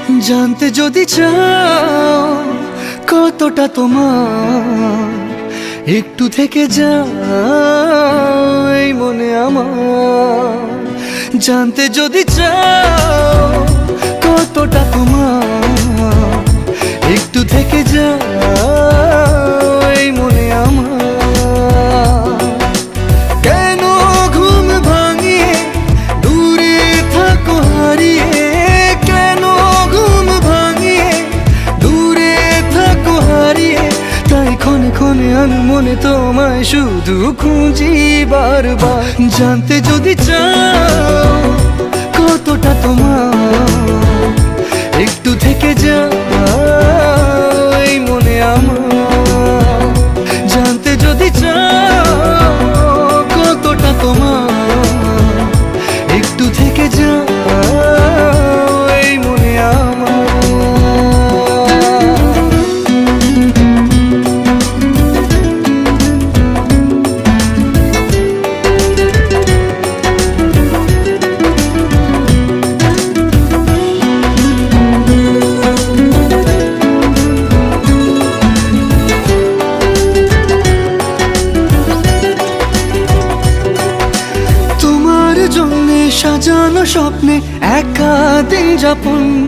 জানতে যদি চাও কতটা তোমার, একটু থেকে যাও এই মনে আমার। জানতে যদি চাও কতটা তোমার, একটু থেকে যাও এই মনে আমার। কেন ঘুম ভাঙিয়ে দূরে থাকো হারিয়ে, কেন ঘুম ভাঙিয়ে দূরে থাকো হারিয়ে, তাই ক্ষণে ক্ষণে আমি মনে তোমায় শুধু খুঁজি বারবার। জানতে যদি চাও কতটা তোমার, একটু থেকে যাও এই মনে আমার। জানতে যদি চাও কতটা তোমার, একটু থেকে যাও এই মনে আমার। সাজানো স্বপ্নে একা দিন যাপন।